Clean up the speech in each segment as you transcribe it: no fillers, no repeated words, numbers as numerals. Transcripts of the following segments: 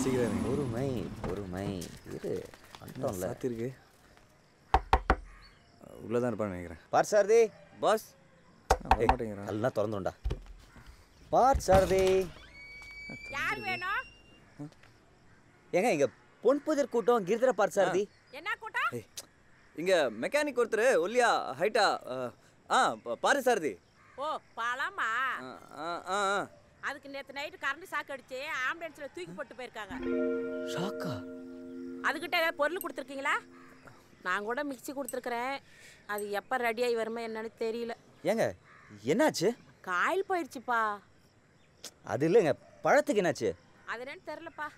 சீக்கிரம் பொறுமை பொறுமை இரு அண்டோம்ல சாத்திருக்கு உள்ளதான் இருப்பான்னு நினைக்கிறேன். பார் சாரதி பாஸ் மாட்டேங்கிறேன். எல்லாம் திறந்துண்டா. பார் சாரதி யார் வேணும்? ஏங்க இங்க பொன்புதிர் கூட்டம் கிரிதர பார் சாரதி. என்ன கூட்டம்? இங்க மெக்கானிக் ஒருத்தர் ஒல்லியா ஹைட்டா பாரு சாரதி. ஓ பழமா? ஆ அதுக்கு நேத்து நைட்டு கரண்ட் ஷாக் அடிச்சு ஆம்புலன்ஸ்ல தூக்கி போட்டு போயிருக்காங்க. ஷாக்கா? அதுக்கிட்ட ஏதாவது பொருள் கொடுத்துருக்கீங்களா? நான் கூட மிக்சி கொடுத்துருக்குறேன். அது எப்போ ரெடி ஆகி வருமா என்னன்னு தெரியல. ஏங்க என்னாச்சு? காயில் போயிடுச்சுப்பா. அது இல்லைங்க, பழத்துக்கு என்னாச்சு? அது என்னன்னு தெரிலப்பா.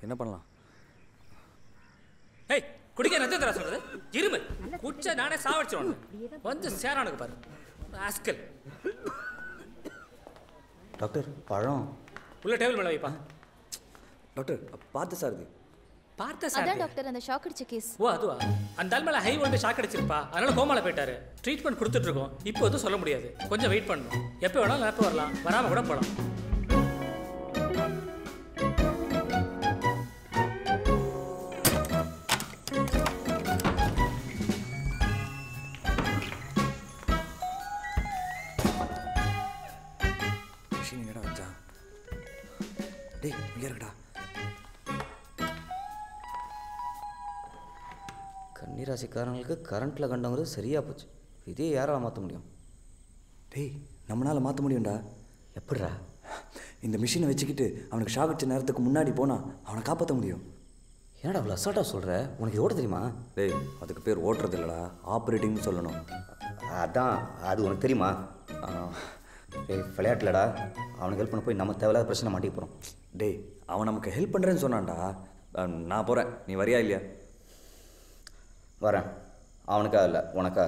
என்ன பண்ணலாம்? ஏய் குடிக்க நஞ்சத்தரா சொல்றது இருமு குச்ச நானே சாவடிச்சோம் வந்து சேரானுக்கு பாரு ஆஸ்கல். டாக்டர் பழம் உள்ள டேபிள் மேல வைப்பா. டாக்டர் பார்த்து சாரதி. பார்த்த சார் அதான் டாக்டர் அந்த ஷாக் அடிச்ச கேஸ். ஓ அதுவா? அந்த ஆள் மேல ஹை வோல்டேஜ் ஷாக் அடிச்சிருப்பா, அதனால கோமால போயிட்டாரு. ட்ரீட்மெண்ட் கொடுத்துட்டு இருக்கோம். இப்போ எதுவும் சொல்ல முடியாது, கொஞ்சம் வெயிட் பண்ணணும். எப்போ வேணாலும் எப்போ வரலாம், வராம கூட போகலாம். கன்னிராசிக்காரங்களுக்கு கரண்ட்டில் கண்டவங்கிறது சரியாக போச்சு. இதே யாரால் மாற்ற முடியும்? டேய் நம்மளால் மாற்ற முடியும்டா. எப்படிரா? இந்த மிஷினை வச்சுக்கிட்டு அவனுக்கு ஷாக் அடிச்ச நேரத்துக்கு முன்னாடி போனால் அவனை காப்பாற்ற முடியும். ஏன்டா அவ்வளோ அசால்ட்டாக சொல்கிற? உனக்கு ஓட்ட தெரியுமா? டேய் அதுக்கு பேர் ஓட்டுறது இல்லைடா, ஆப்ரேட்டிங்னு சொல்லணும். அதான் அது உனக்கு தெரியுமா? டேய் விளையாட்டுலடா, அவனுக்கு ஹெல்ப் பண்ண போய் நம்ம தேவையில்லாத பிரச்சனை மாட்டிக்க போகிறோம். டேய் அவன் நமக்கு ஹெல்ப் பண்ணுறேன்னு சொன்னான்டா. நான் போகிறேன், நீ வரியா இல்லையா? வரேன். அவனுக்கா இல்லை உனக்கா?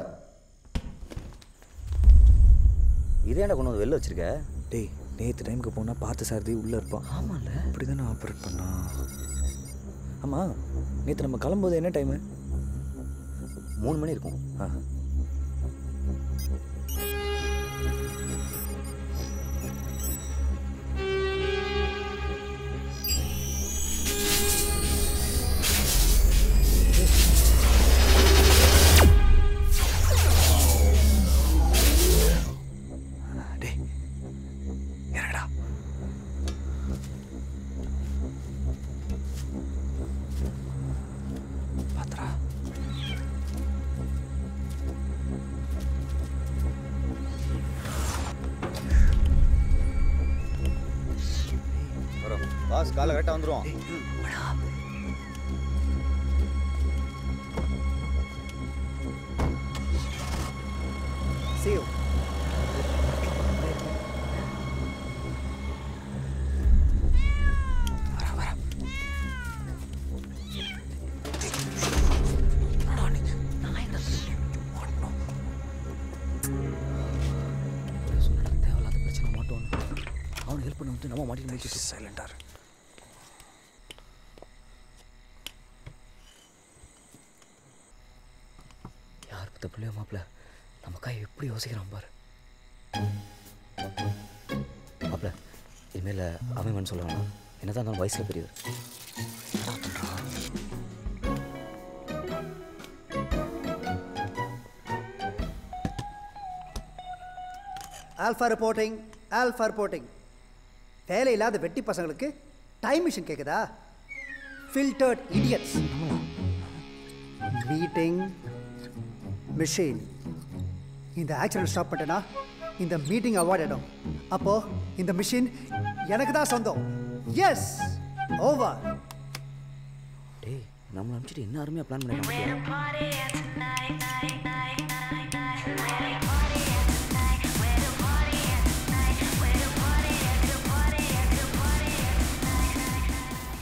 இதேண்டா கொண்டு வந்து வெளில வச்சுருக்க? டேய் நேற்று டைமுக்கு போனால் பார்த்து சாரதி உள்ளே இருப்பான். ஆமாம்ல, அப்படி தானே ஆப்ரேட் பண்ணா. ஆமாம் நேற்று நம்ம கிளம்பும்போது என்ன டைமு? 3 மணி இருக்கும். பாஸ் காலை கரெக்டாக வந்துடும். See you. தேவையில்லாத பிரச்சனை மாட்டோம். அவனை ஹெல்ப் பண்ண வந்து நம்ம மாட்டி முடிச்சு சைலண்டாக. யார் பத்த பிள்ளையோ மாப்பிள்ள நமக்காக எப்படி யோசிக்கிறான் பாரு. மாப்பிள்ள இனிமேல் அவன் சொல்லுவாங்க, என்னதான் இருந்தாலும் வயசில் பெரியவர். Alpha reporting. வேலையில்லாத வெட்டி பசங்களுக்கு டைம் மிஷின் கேட்குதா? Filtered idiots. Meeting machine. இந்த ஆக்சிடென்ட் ஸ்டாப் பண்ணிட்டேன்னா இந்த மீட்டிங் அவார்ட் இடம். அப்போ இந்த மிஷின் எனக்கு தான் சொந்தம். Yes over. டேய் நம்மளை அனுப்பிச்சிட்டு என்ன அருமையாக பிளான் பண்ணிருக்காங்க.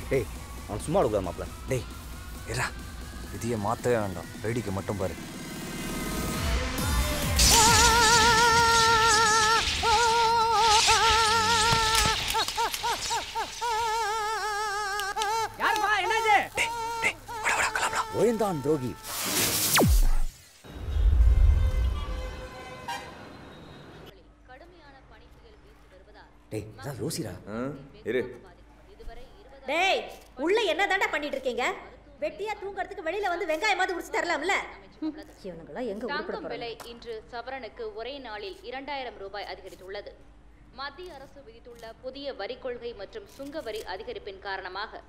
டேய் அவன் சும்மா கொடுக்காது மாப்பிள்ள. டேய் இரா விதியை மாற்றவே வேண்டாம், வேடிக்கை மட்டும் பாரு. யாருப்பா என்னது? ஓயந்தான் துரோகி. டேய் இதான் யோசிரா. இரு டேய் உள்ள என்னதான்டா பண்ணிட்டு இருக்கீங்க? வெட்டியா தூங்கறதுக்கு வெளியில வந்து வெங்காயமாவது உரிச்சு தரலாம்ல? இவனுங்களா எங்க உருப்பட தங்கம் விலை இன்று சவரனுக்கு ஒரே நாளில் 2000 ரூபாய் அதிகரித்துள்ளது. மத்திய அரசு விதித்துள்ள புதிய வரி கொள்கை மற்றும் சுங்க வரி அதிகரிப்பின் காரணமாக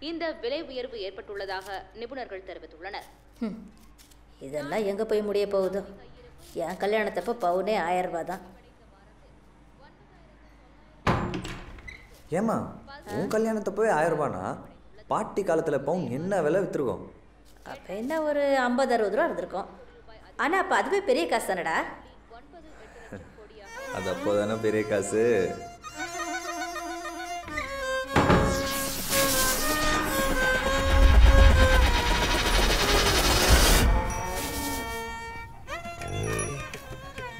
இந்த விலை உயர்வு ஏற்பட்டுள்ளதாக நிபுணர்கள் தெரிவித்துள்ளனர். இதெல்லாம் எங்க போய் முடிய போகுதோ? என் கல்யாணத்தப்ப பவுனே 1000 ரூபாய் தான். ஏமா உன் கல்யாணத்தை போய் 1000 ரூபானா பாட்டி காலத்தில் பவுன் என்ன விலை விற்றுருக்கோம்? அப்போ என்ன ஒரு 50-60 ரூபா இருந்திருக்கும். ஆனால் அப்போ அதுவே பெரிய காசு தானடா. அது அப்போ தானே பெரிய காசு.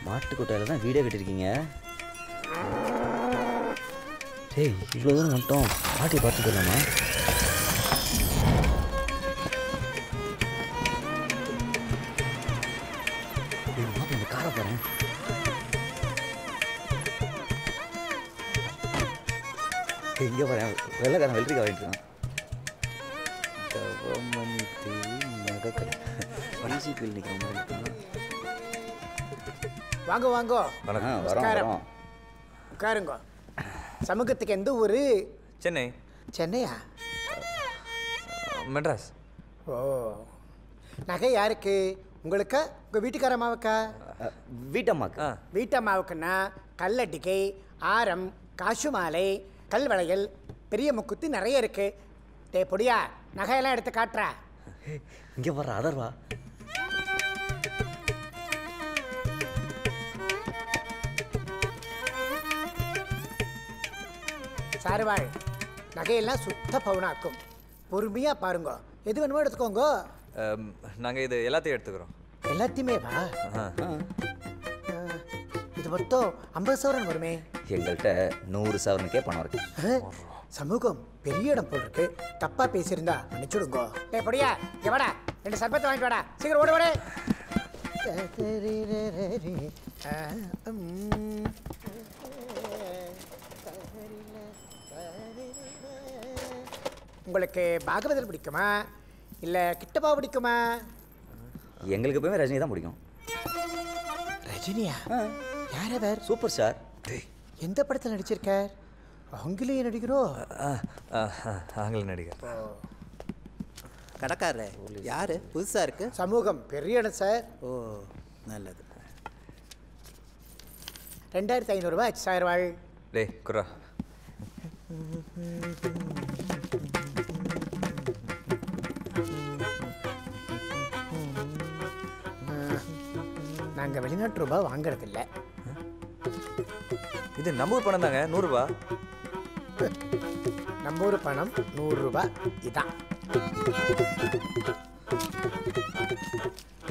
மாட்டுக்கொட்டையில் தான் வீடே கட்டிருக்கீங்க. டேய் இவ்வளோ தூரம் மட்டும் பாட்டியை பார்த்து போயிடலாமா? இந்த காரை பாரு. இங்கே பாரு, வெள்ளைக்காரன் வெள்ளரிக்காய் வாங்கிட்டுருக்கான். ஜவமணி தேவி நகைக்கடை வஞ்சிப்பில் நிற்கிற மாதிரி. வாங்க வாங்க. வணக்கம். வரோம். உட்காருங்க. சமூகத்துக்கு எந்த ஊர்? சென்னை. சென்னையா? மெட்ராஸ். ஓ, நகை யாருக்கு? உங்களுக்கு? உங்கள் வீட்டுக்கார அம்மாவுக்கா? வீட்டம்மாக்கா. வீட்டம்மாவுக்குன்னா கல்லட்டிகை, ஆரம், காசு மாலை, கல் வளையல், பெரிய முக்குத்தி நிறைய இருக்கு. டே பொடியா, நகையெல்லாம் எடுத்து காட்டுறா. இங்கே வர்ற அதர்வா. சாருவாள், நகையெல்லாம் சுத்த பவுனாக்கும். பொறுமையாக பாருங்க. எது வேணுமோ எடுத்துக்கோங்க. நாங்கள் இது எல்லாத்தையும் எடுத்துக்கிறோம். எல்லாத்தையுமே வா. இது மொத்தம் 50 சவரன் வருமே. எங்கள்கிட்ட 100 சவரனுக்கே பணம் இருக்கு. சமூகம் பெரிய இடம் போல் இருக்கு. தப்பா பேசியிருந்தா மன்னிச்சுடுங்க. டே பொடியா, எவடா 2 சர்பத்தை வாங்கிட்டு வாடா. சீக்கிரம் ஓடு ஓடு. உங்களுக்கு பாகவதர் பிடிக்குமா இல்லை கிட்டப்பா பிடிக்குமா? எங்களுக்கு எப்பவுமே ரஜினி தான் பிடிக்கும். ரஜினியா? யார் அவர்? Super star. எந்த படத்தில் நடிச்சிருக்கார்? ஆங்கிலேய நடிகரோ? ஆங்கில நடிகர். கடைக்காரர் யார்? புதுசாக இருக்கு. சமூகம் பெரிய இடம் சார். ஓ, நல்லது. 2500 ரூபாய் ஆச்சு சார். வாழ். டேய் குர்ரா. நாங்கள் வெளிநாட்டு ரூபாய் வாங்குறதில்ல. இது நம்ம ஊர் பணம் தாங்க. 100 ரூபா. நம்ம ஊர் பணம் 100 ரூபாய் இதான்.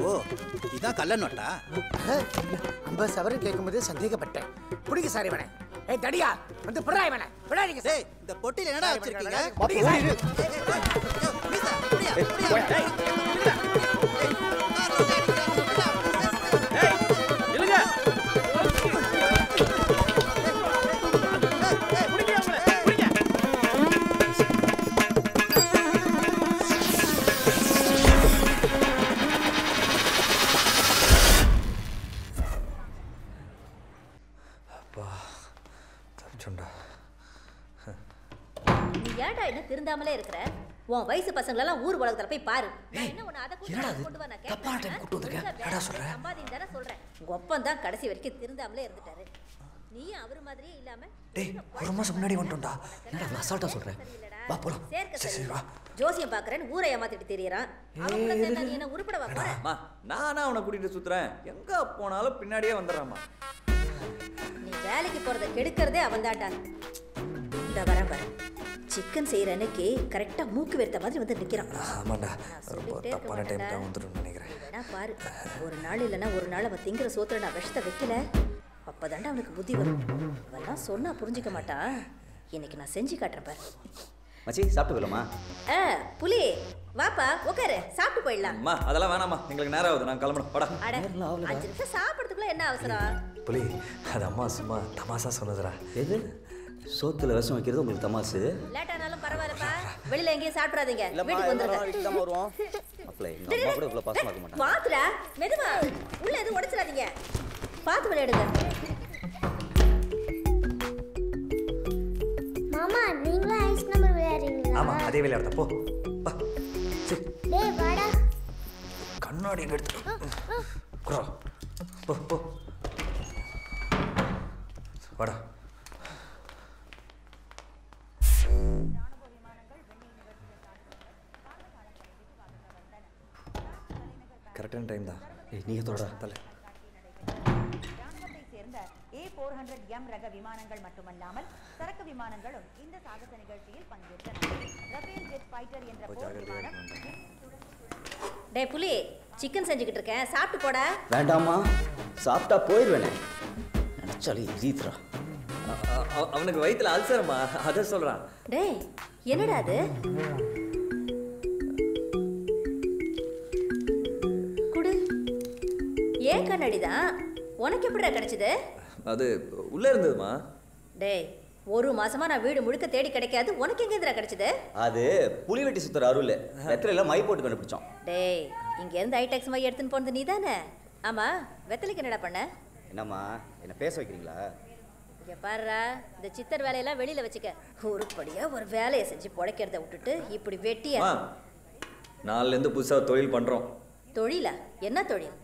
ஓ, இதான் கள்ள நோட்டா? 50 சவரன் கேட்கும்போது சந்தேகப்பட்டேன். பிடிக்க சார் இவனை. ஏய் தடியா, வந்து புறா இவனை. விடாதீங்க சார். இந்த பொட்டியில் என்னடா வச்சிருக்கீங்க? ஏன்டா என்ன திருந்தாமலே இருக்கிற? உன் வயசு பசங்களெல்லாம் ஊர் உலகத்துல போய் பாரு. என்ன உன்னை அதை கொண்டு வா நான் கேட்கிறேன். சம்பாதின்னு தானே சொல்றேன். உங்க ஒப்பம் தான் கடைசி வரைக்கும் திருந்தாமலே இருந்துட்டாரு. நீயும் அவர் மாதிரியே இல்லாம ஒரு மாசம் முன்னாடி வந்துட்டோம்டா. என்னடா அசால்ட்டா சொல்றேன். வா போலாம். சரி வா. ஜோசியம் பாக்குறேன்னு ஊரை ஏமாத்திட்டு தெரியறான். அவங்கள சேர்ந்தா நீ என்ன உருப்பட வா போற? அம்மா, நானா அவனை கூட்டிட்டு சுத்துறேன். எங்க போனாலும் பின்னாடியே வந்துடுறாம்மா. நீ வேலைக்கு போறதை கெடுக்கிறதே அவன் தான்டா. இந்த வரேன் பாரு. சிக்கன் செய்யற அன்னைக்கு கரெக்டா மூக்கு வெறுத்த மாதிரி வந்து நிக்கிறான். ஆமாண்டா, ரொம்ப தப்பான டைம் தான் வந்துடும் நினைக்கிறேன். வேணா பாரு, ஒரு நாள் இல்லைன்னா ஒரு நாள் அவன் திங்கிற சோத்துல நான் விஷத்தை வைக்கல, அப்பதாண்டா அவனுக்கு புத்தி வரும். அவெல்லாம் சொன்னா புரிஞ்சிக்க மாட்டான். இன்னைக்கு நான் செஞ்சு காட்டுறேன் பாரு. மச்சி சாப்பிட்டு போயிடலாமா? புலி வாப்பா உட்காரு, சாப்பிட்டு போயிடலாம். அம்மா அதெல்லாம் வேணாம்மா, எங்களுக்கு நேரம் ஆகுது, நாங்கள் கிளம்பணும். படா. 5 நிமிஷம் சாப்பிட்றதுக்குள்ள என்ன அவசரம்? புலி, அது அம்மா சும்மா தமாசா சொன்னதுடா. எது? சோத்துல விஷம் வைக்கிறது உங்களுக்கு தமாசு? லேட்டானாலும் பரவாயில்லப்பா. வெளியில எங்கேயும் சாப்பிடாதீங்க. வீட்டுக்கு வந்துருங்க. தான் வருவோம். அப்பளே எங்க அம்மா கூட இவ்வளவு பாசமா இருக்க மாட்டாங்க. பாத்துடா மெதுவா உள்ள எதுவும் உடைச்சிடாதீங்க. பார்த்து விளையாடுங்க. மாமா நீங்களும் ஐஸ் நம்பர் விளையாடுறீங்களா? ஆமா அதே விளையாடுறத போ வா. சரி டேய் வாடா. கண்ணாடி எங்க எடுத்து குறா போ போ வாடா. கரெக்டான டைம் தான். நீங்க தொடடா தலை. சேர்ந்த A400M ரக விமானங்கள் மட்டுமல்லாமல் சரக்கு விமானங்களும் இந்த சாகச நிகழ்ச்சியில் பங்கேற்றன. ரஃபேல் ஜெட் ஃபைட்டர் என்ற போர் விமானம். டேய் புலி சிக்கன் செஞ்சுக்கிட்டு இருக்கேன் சாப்பிட்டு போடா. வேண்டாமா சாப்பிட்டா போயிடுவேனே. நினைச்சாலே எரியுதுடா. அவனுக்கு வயித்துல அல்சரமா அத சொல்றான். டேய் என்னடா அது? குடு. ஏன் கண்ணாடிதான் உனக்கு எப்படிடா கிடைச்சது? அது உள்ள இருந்ததுமா. டேய் ஒரு மாசமா நான் வீடு முழுக்க தேடி கிடைக்காது, உனக்கு எங்க இருந்துடா கிடைச்சது? அது புலி வெட்டி சுத்துற அருள். வெத்தலையில மை போட்டு கண்டுபிடிச்சோம். டேய் இங்க இருந்து ஐடெக்ஸ் மை எடுத்துன்னு போனது நீதானே? ஆமா வெத்தலைக்கு என்னடா பண்ண? என்னம்மா என்ன பேச வைக்கிறீங்களா? இங்க பாருடா இந்த சித்தர் வேலையெல்லாம் வெளியில வச்சுக்க. உருப்படியா ஒரு வேலையை செஞ்சு பொழைக்கிறத விட்டுட்டு இப்படி வெட்டியா. நாளைல இருந்து புதுசா தொழில் பண்றோம். தொழிலா? என்ன தொழில்?